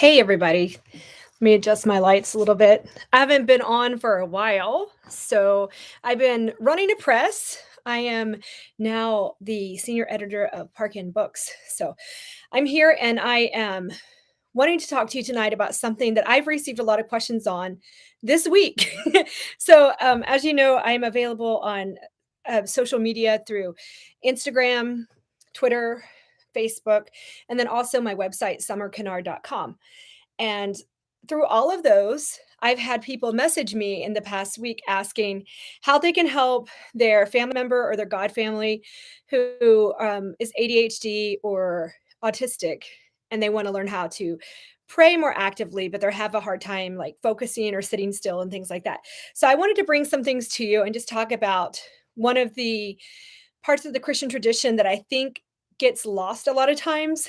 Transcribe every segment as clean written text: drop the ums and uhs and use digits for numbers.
Hey, everybody. Let me adjust my lights a little bit. I haven't been on for a while, so I've been running a press. I am now the senior editor of Park and Books. So I'm here and I am wanting to talk to you tonight about something that I've received a lot of questions on this week. As you know, I'm available on social media through Instagram, Twitter, Facebook, and then also my website, summercanard.com. And through all of those, I've had people message me in the past week asking how they can help their family member or their God family who is ADHD or autistic, and they want to learn how to pray more actively, but they have a hard time like focusing or sitting still and things like that. So I wanted to bring some things to you and just talk about one of the parts of the Christian tradition that I think gets lost a lot of times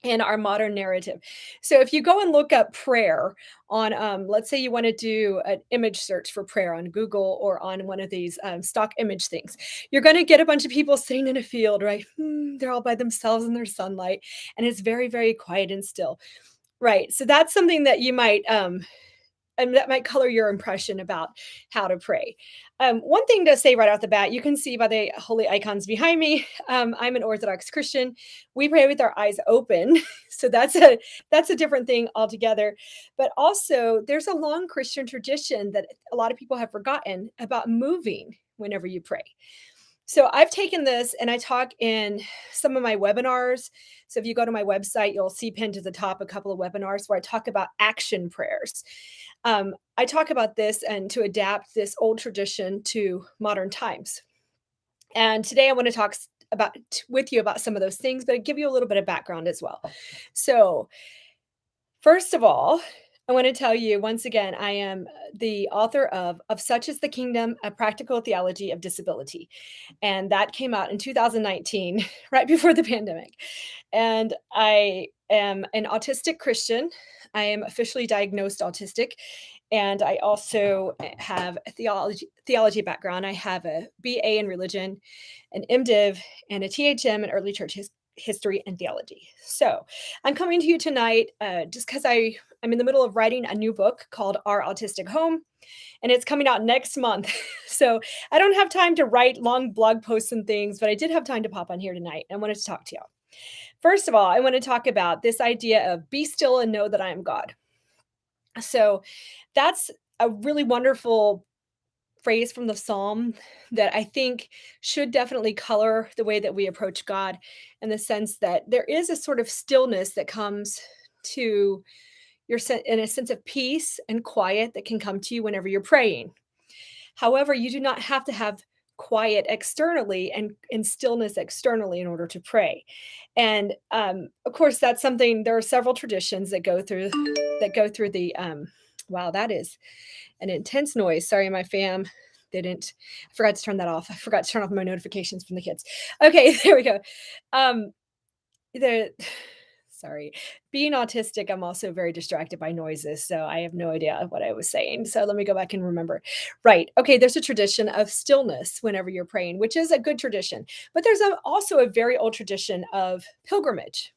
in our modern narrative. So if you go and look up prayer on, let's say you want to do an image search for prayer on Google or on one of these stock image things, you're going to get a bunch of people sitting in a field, right? They're all by themselves in their sunlight, and it's very, very quiet and still. Right. So that's something that you might and that might color your impression about how to pray. One thing to say right off the bat, you can see by the holy icons behind me, I'm an Orthodox Christian. We pray with our eyes open, so that's a different thing altogether. But also, there's a long Christian tradition that a lot of people have forgotten about moving whenever you pray. So I've taken this and I talk in some of my webinars. So if you go to my website, you'll see pinned to the top a couple of webinars where I talk about action prayers. I talk about this and to adapt this old tradition to modern times. And today I want to talk with you about some of those things, but give you a little bit of background as well. So first of all, I want to tell you once again, I am the author of Such is the Kingdom, A Practical Theology of Disability. And that came out in 2019, right before the pandemic. And I am an autistic Christian. I am officially diagnosed autistic. And I also have a theology background. I have a BA in religion, an MDiv, and a THM in early church history and theology. So I'm coming to you tonight just because I'm in the middle of writing a new book called Our Autistic Home, and it's coming out next month. So I don't have time to write long blog posts and things, but I did have time to pop on here tonight. I wanted to talk to y'all. First of all, I want to talk about this idea of be still and know that I am God. So that's a really wonderful phrase from the psalm that I think should definitely color the way that we approach God, in the sense that there is a sort of stillness that comes to in a sense of peace and quiet that can come to you whenever you're praying. However, you do not have to have quiet externally and stillness externally in order to pray. And of course, that's something. There are several traditions that go through the. Wow, that is an intense noise. Sorry, my fam. They didn't. I forgot to turn that off. I forgot to turn off my notifications from the kids. Okay, there we go. Um, the Sorry. Being autistic, I'm also very distracted by noises, so I have no idea what I was saying. So let me go back and remember. Right. Okay, there's a tradition of stillness whenever you're praying, which is a good tradition. But there's also a very old tradition of pilgrimage.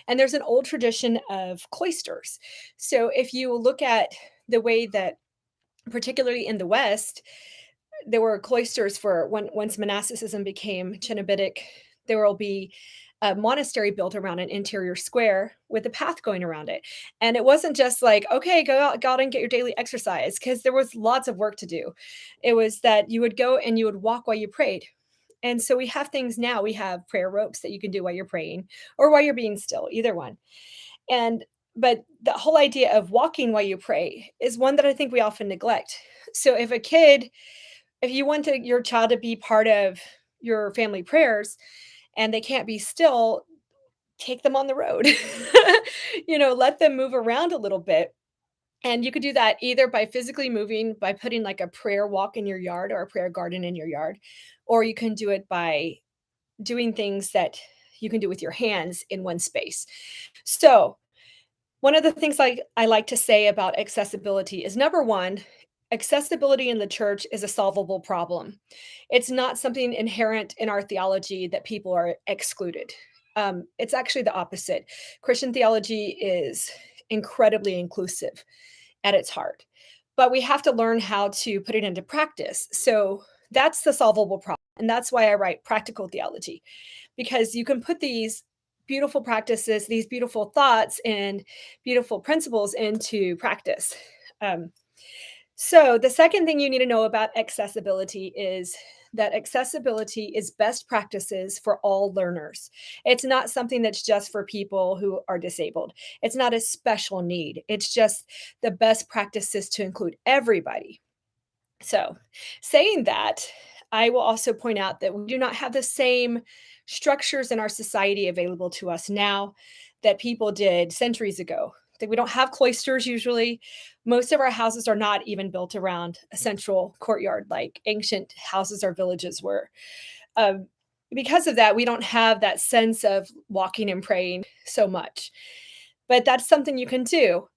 And there's an old tradition of cloisters. So if you look at the way that, particularly in the West, there were cloisters for once monasticism became Cenobitic, there will be a monastery built around an interior square with a path going around it. And it wasn't just like, okay, go out and get your daily exercise, because there was lots of work to do. It was that you would go and you would walk while you prayed. And so we have things now. We have prayer ropes that you can do while you're praying or while you're being still, either one. And but the whole idea of walking while you pray is one that I think we often neglect. So if you want your child to be part of your family prayers and they can't be still, take them on the road. Let them move around a little bit. And you could do that either by physically moving, by putting like a prayer walk in your yard or a prayer garden in your yard, or you can do it by doing things that you can do with your hands in one space. So, one of the things I like to say about accessibility is, number one, accessibility in the church is a solvable problem. It's not something inherent in our theology that people are excluded. It's actually the opposite. Christian theology is incredibly inclusive at its heart. But we have to learn how to put it into practice. So that's the solvable problem. And that's why I write practical theology, because you can put these beautiful practices, these beautiful thoughts, and beautiful principles into practice. Um, so, the second thing you need to know about accessibility is that accessibility is best practices for all learners. It's not something that's just for people who are disabled. It's not a special need. It's just the best practices to include everybody. So, saying that, I will also point out that we do not have the same structures in our society available to us now that people did centuries ago. That we don't have cloisters usually. Most of our houses are not even built around a central courtyard like ancient houses or villages were. Um, because of that, we don't have that sense of walking and praying so much. But that's something you can do.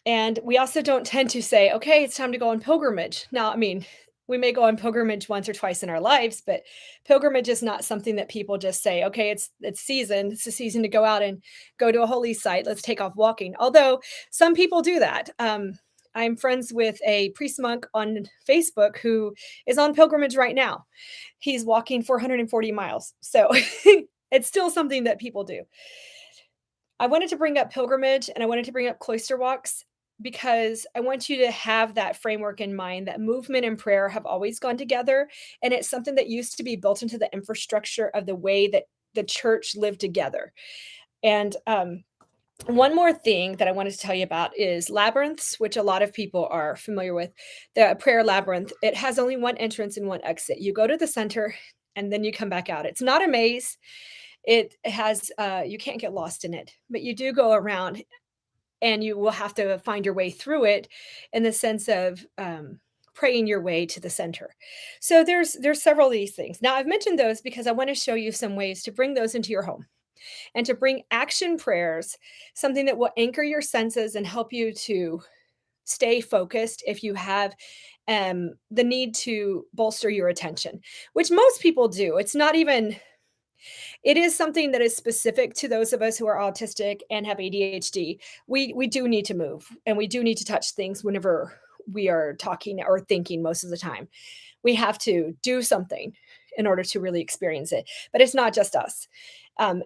And we also don't tend to say, "Okay, it's time to go on pilgrimage." Now, I mean, we may go on pilgrimage once or twice in our lives, but pilgrimage is not something that people just say, "Okay, it's season. It's a season to go out and go to a holy site. Let's take off walking." Although some people do that. I'm friends with a priest monk on Facebook who is on pilgrimage right now. He's walking 440 miles. So it's still something that people do. I wanted to bring up pilgrimage and I wanted to bring up cloister walks because I want you to have that framework in mind that movement and prayer have always gone together. And it's something that used to be built into the infrastructure of the way that the church lived together. And one more thing that I wanted to tell you about is labyrinths, which a lot of people are familiar with. The prayer labyrinth, it has only one entrance and one exit. You go to the center and then you come back out. It's not a maze. It has you can't get lost in it, but you do go around and you will have to find your way through it in the sense of praying your way to the center. So there's several of these things. Now I've mentioned those because I want to show you some ways to bring those into your home and to bring action prayers, something that will anchor your senses and help you to stay focused if you have the need to bolster your attention, which most people do. It's not even it is something that is specific to those of us who are autistic and have ADHD. We do need to move and we do need to touch things whenever we are talking or thinking most of the time. We have to do something in order to really experience it. But it's not just us.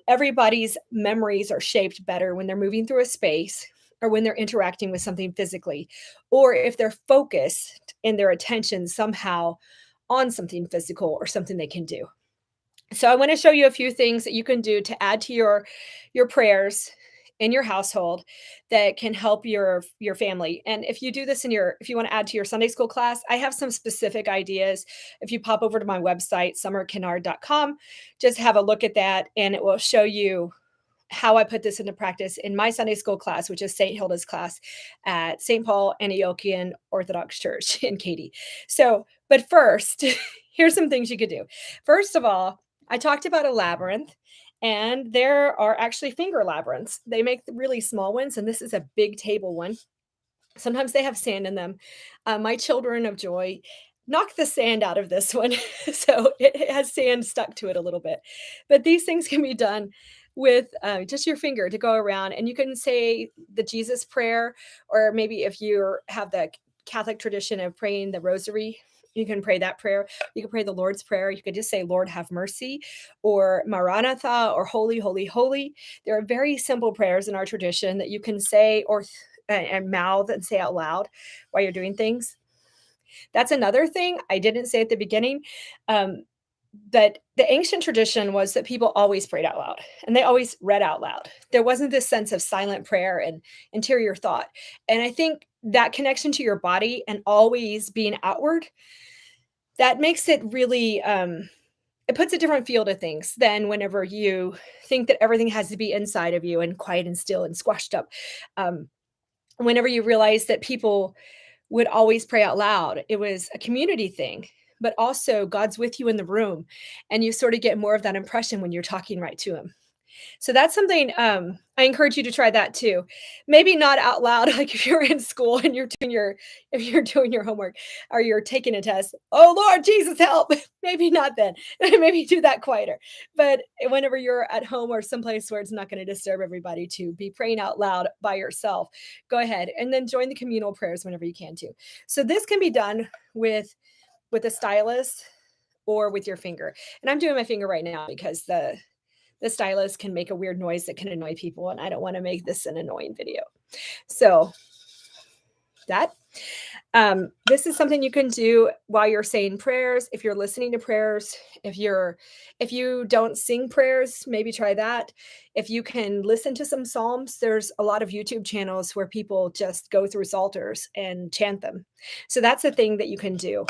Everybody's memories are shaped better when they're moving through a space or when they're interacting with something physically, or if they're focused in their attention somehow on something physical or something they can do. So I want to show you a few things that you can do to add to your prayers in your household that can help your family. And if you do this in your if you want to add to your Sunday school class, I have some specific ideas. If you pop over to my website summerkennard.com, just have a look at that and it will show you how I put this into practice in my Sunday school class, which is St. Hilda's class at St. Paul Antiochian Orthodox Church in Katy. So, but first, here's some things you could do. First of all, I talked about a labyrinth, and there are actually finger labyrinths. They make the really small ones, and this is a big table one. Sometimes they have sand in them. My children of joy knocked the sand out of this one. So it has sand stuck to it a little bit. But these things can be done with just your finger to go around, and you can say the Jesus prayer, or maybe if you have the Catholic tradition of praying the rosary, you can pray that prayer. You can pray the Lord's Prayer. You could just say, Lord, have mercy, or Maranatha, or Holy, Holy, Holy. There are very simple prayers in our tradition that you can say or and mouth and say out loud while you're doing things. That's another thing I didn't say at the beginning. Um, but the ancient tradition was that people always prayed out loud and they always read out loud. There wasn't this sense of silent prayer and interior thought. And I think that connection to your body and always being outward, that makes it really it puts a different feel to things than whenever you think that everything has to be inside of you and quiet and still and squashed up. Um, Whenever you realize that people would always pray out loud, it was a community thing, but also God's with you in the room, and you sort of get more of that impression when you're talking right to him. So that's something, I encourage you to try that too. Maybe not out loud, like if you're in school and you're doing your if you're doing your homework or you're taking a test, "Oh, Lord Jesus, help." Maybe not then. Maybe do that quieter. But whenever you're at home or someplace where it's not gonna disturb everybody to be praying out loud by yourself, go ahead and then join the communal prayers whenever you can too. So this can be done with a stylus or with your finger. And I'm doing my finger right now because the stylus can make a weird noise that can annoy people, and I don't want to make this an annoying video. So that this is something you can do while you're saying prayers. If you're listening to prayers, if you don't sing prayers, maybe try that. If you can listen to some psalms, there's a lot of YouTube channels where people just go through psalters and chant them. So that's a thing that you can do.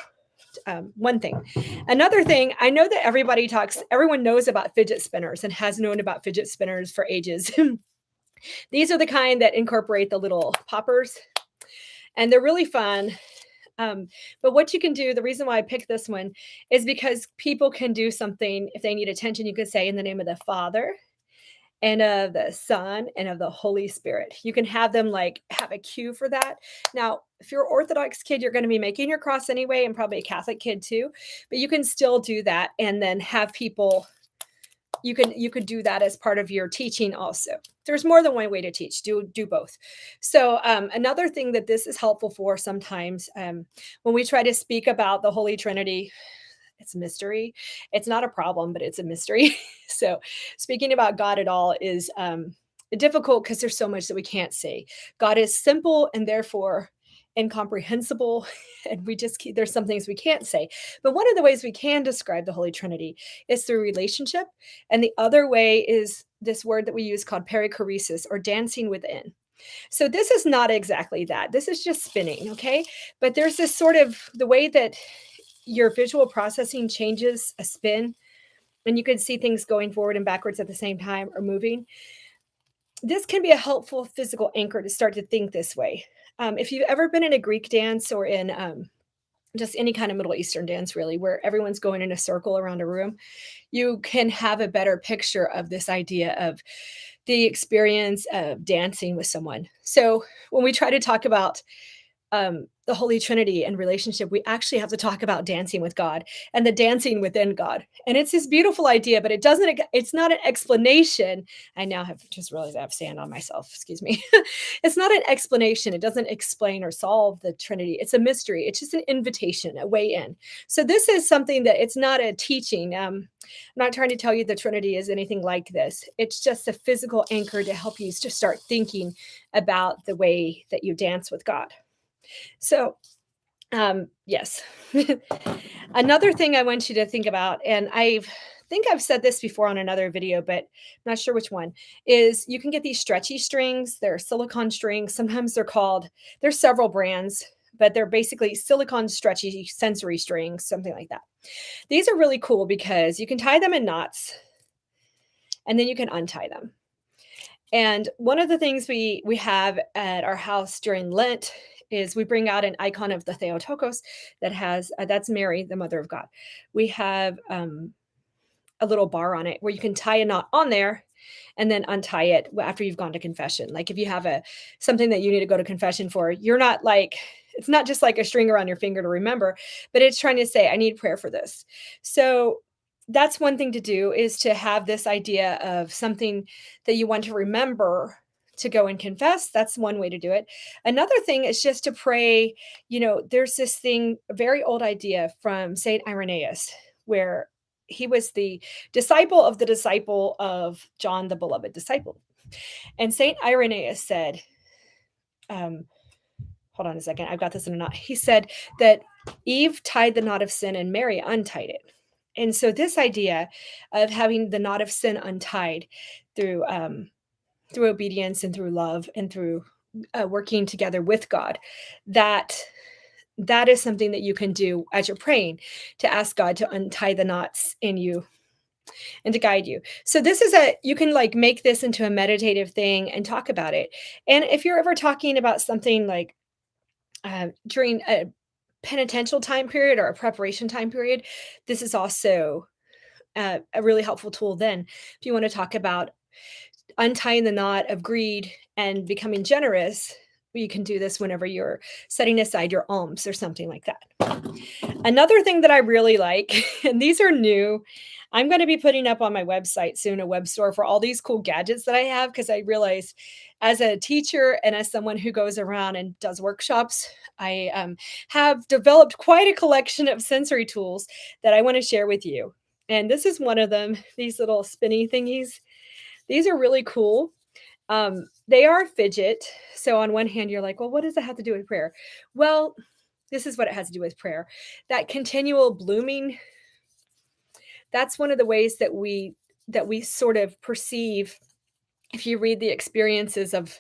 One thing. Another thing, I know that everyone knows about fidget spinners and has known about fidget spinners for ages. These are the kind that incorporate the little poppers, and they're really fun. But what you can do, the reason why I picked this one is because people can do something if they need attention. You can say, in the name of the Father and of the Son and of the Holy Spirit. You can have them like have a cue for that. Now, if you're an Orthodox kid, you're going to be making your cross anyway, and probably a Catholic kid too. But you can still do that and then have people. You could do that as part of your teaching also. There's more than one way to teach. Do both. So another thing that this is helpful for sometimes when we try to speak about the Holy Trinity, it's a mystery. It's not a problem, but it's a mystery. So speaking about God at all is difficult because there's so much that we can't say. God is simple and therefore incomprehensible, and there's some things we can't say. But one of the ways we can describe the Holy Trinity is through relationship, and the other way is this word that we use called perichoresis, or dancing within. So this is not exactly that. This is just spinning, okay? But there's this sort of the way that your visual processing changes a spin, and you can see things going forward and backwards at the same time or moving. This can be a helpful physical anchor to start to think this way. If you've ever been in a Greek dance or in just any kind of Middle Eastern dance, really, where everyone's going in a circle around a room, you can have a better picture of this idea of the experience of dancing with someone. So when we try to talk about the Holy Trinity and relationship, we actually have to talk about dancing with God and the dancing within God. And it's this beautiful idea, but it's not an explanation. I now have just realized I have sand on myself. Excuse me. It's not an explanation. It doesn't explain or solve the Trinity. It's a mystery. It's just an invitation, a way in. So this is something that it's not a teaching. I'm not trying to tell you the Trinity is anything like this. It's just a physical anchor to help you to start thinking about the way that you dance with God. So, yes. Another thing I want you to think about, and think I've said this before on another video, but I'm not sure which one, is you can get these stretchy strings. They're silicone strings. Sometimes there's several brands, but they're basically silicone stretchy sensory strings, something like that. These are really cool because you can tie them in knots and then you can untie them. And one of the things we have at our house during Lent is we bring out an icon of the Theotokos that has that's Mary, the Mother of God. We have a little bar on it where you can tie a knot on there and then untie it after you've gone to confession. Like if you have something that you need to go to confession for, you're not like it's not just like a string around your finger to remember, but it's trying to say, I need prayer for this. So that's one thing to do, is to have this idea of something that you want to remember to go and confess. That's one way to do it. Another thing is just to pray. There's this thing, a very old idea from Saint Irenaeus, where he was the disciple of John, the beloved disciple. And Saint Irenaeus said, hold on a second, I've got this in a knot. He said that Eve tied the knot of sin and Mary untied it. And so this idea of having the knot of sin untied through obedience and through love and through working together with God, that is something that you can do as you're praying, to ask God to untie the knots in you and to guide you. So you can like make this into a meditative thing and talk about it. And if you're ever talking about something like during a penitential time period or a preparation time period, this is also a really helpful tool then. If you want to talk about untying the knot of greed and becoming generous, you can do this whenever you're setting aside your alms or something like that. Another thing that I really like, and these are new, I'm going to be putting up on my website soon a web store for all these cool gadgets that I have because I realized as a teacher and as someone who goes around and does workshops, I have developed quite a collection of sensory tools that I want to share with you. And this is one of them, these little spinny thingies. These are really cool. They are fidget. So on one hand, you're like, well, what does it have to do with prayer? Well, this is what it has to do with prayer. That continual blooming, that's one of the ways that we sort of perceive. If you read the experiences of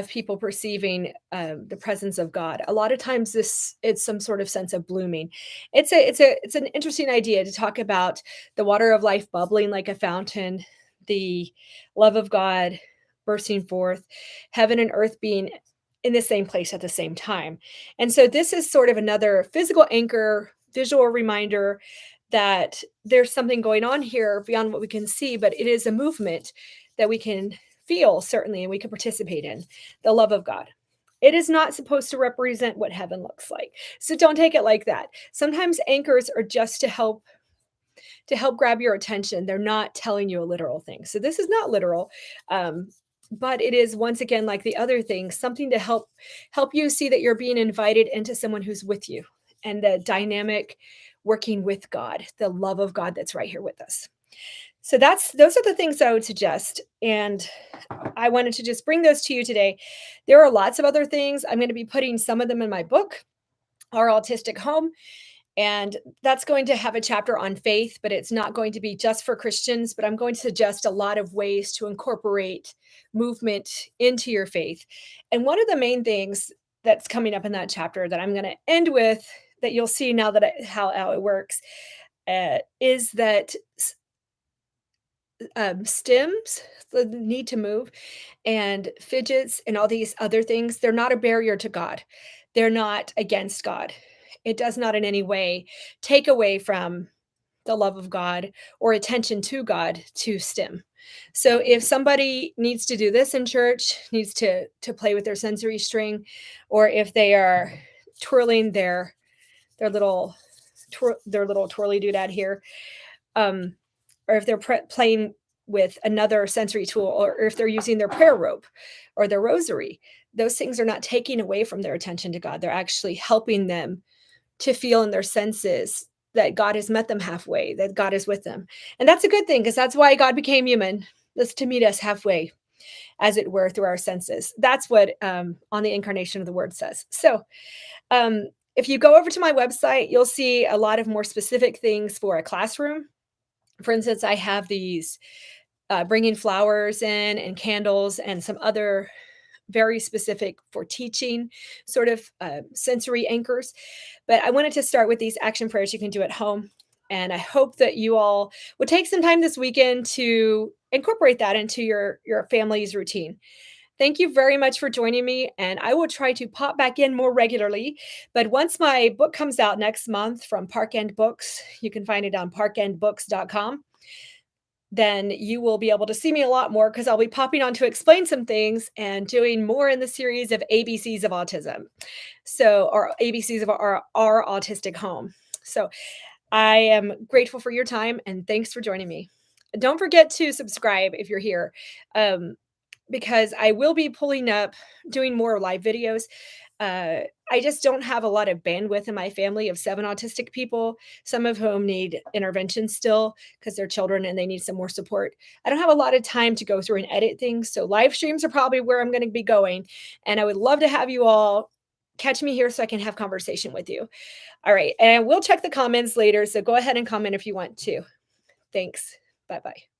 people perceiving the presence of God, a lot of times this it's some sort of sense of blooming. It's an interesting idea to talk about the water of life bubbling like a fountain, the love of God bursting forth, heaven and earth being in the same place at the same time. And so this is sort of another physical anchor, visual reminder that there's something going on here beyond what we can see, but it is a movement that we can feel certainly and we can participate in the love of God. It is not supposed to represent what heaven looks like. So don't take it like that. Sometimes anchors are just to help grab your attention. They're not telling you a literal thing. So this is not literal. Um, but it is once again like the other things, something to help you see that you're being invited into someone who's with you and the dynamic working with God, the love of God that's right here with us. So those are the things I would suggest. And I wanted to just bring those to you today. There are lots of other things. I'm going to be putting some of them in my book, Our Autistic Home. And that's going to have a chapter on faith, but it's not going to be just for Christians. But I'm going to suggest a lot of ways to incorporate movement into your faith. And one of the main things that's coming up in that chapter that I'm going to end with, that you'll see now that how it works, is that stems, the need to move, and fidgets and all these other things, they're not a barrier to God. They're not against God. It does not in any way take away from the love of God or attention to God to stim. So if somebody needs to do this in church, needs to play with their sensory string, or if they are twirling their little their little twirly doodad here, um, or if they're playing with another sensory tool, or if they're using their prayer rope or their rosary, those things are not taking away from their attention to God. They're actually helping them to feel in their senses that God has met them halfway, that God is with them. And that's a good thing because that's why God became human. That's to meet us halfway, as it were, through our senses. That's what on the incarnation of the word says. So if you go over to my website, you'll see a lot of more specific things for a classroom. For instance, I have these bringing flowers in and candles and some other very specific for teaching sort of sensory anchors. But I wanted to start with these action prayers you can do at home. And I hope that you all would take some time this weekend to incorporate that into your family's routine. Thank you very much for joining me, and I will try to pop back in more regularly. But once my book comes out next month from Park End Books, you can find it on parkendbooks.com. Then you will be able to see me a lot more because I'll be popping on to explain some things and doing more in the series of ABCs of autism. So, or ABCs of our autistic home. So I am grateful for your time and thanks for joining me. Don't forget to subscribe if you're here. Because I will be pulling up doing more live videos. I just don't have a lot of bandwidth in my family of 7 autistic people, some of whom need intervention still because they're children and they need some more support. I don't have a lot of time to go through and edit things. So live streams are probably where I'm going to be going. And I would love to have you all catch me here so I can have conversation with you. All right. And we'll check the comments later. So go ahead and comment if you want to. Thanks. Bye-bye.